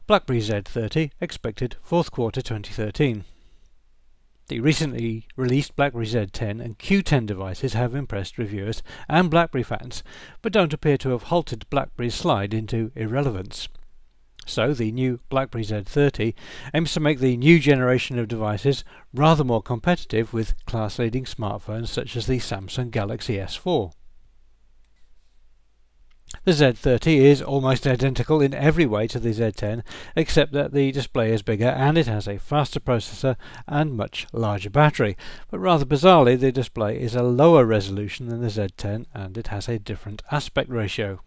BlackBerry Z30 expected fourth quarter 2013. The recently released BlackBerry Z10 and Q10 devices have impressed reviewers and BlackBerry fans, but don't appear to have halted BlackBerry's slide into irrelevance. So the new BlackBerry Z30 aims to make the new generation of devices rather more competitive with class-leading smartphones such as the Samsung Galaxy S4. The Z30 is almost identical in every way to the Z10, except that the display is bigger and it has a faster processor and much larger battery. But rather bizarrely, the display is a lower resolution than the Z10 and it has a different aspect ratio.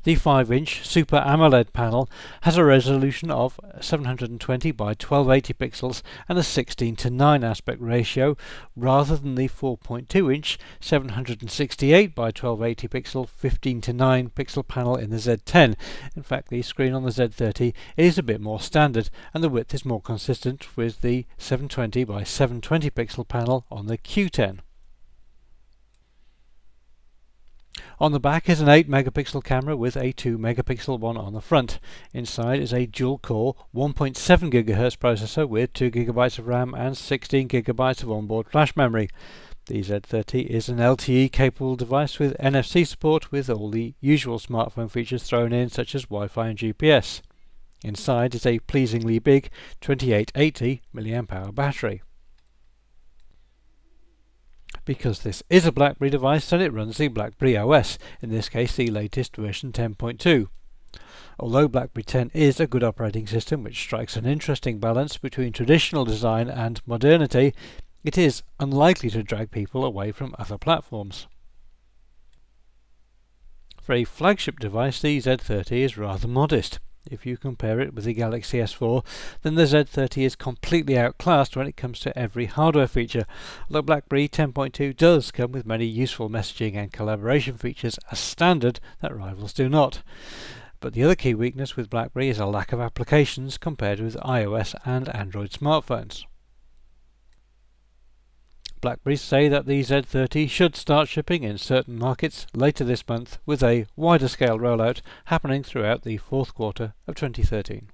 The 5-inch Super AMOLED panel has a resolution of 720 by 1280 pixels and a 16:9 aspect ratio, rather than the 4.2-inch 768 by 1280 pixel 15:9 pixel panel in the Z10. In fact, the screen on the Z30 is a bit more standard, and the width is more consistent with the 720 by 720 pixel panel on the Q10. On the back is an 8 megapixel camera with a 2 megapixel one on the front. Inside is a dual-core 1.7 GHz processor with 2 GB of RAM and 16 GB of onboard flash memory. The Z30 is an LTE-capable device with NFC support, with all the usual smartphone features thrown in, such as Wi-Fi and GPS. Inside is a pleasingly big 2880 mAh battery. Because this is a BlackBerry device, then it runs the BlackBerry OS, in this case the latest version 10.2. Although BlackBerry 10 is a good operating system which strikes an interesting balance between traditional design and modernity, it is unlikely to drag people away from other platforms. For a flagship device, the Z30 is rather modest. If you compare it with the Galaxy S4, then the Z30 is completely outclassed when it comes to every hardware feature, although BlackBerry 10.2 does come with many useful messaging and collaboration features as standard that rivals do not. But the other key weakness with BlackBerry is a lack of applications compared with iOS and Android smartphones. BlackBerry say that the Z30 should start shipping in certain markets later this month, with a wider scale rollout happening throughout the fourth quarter of 2013.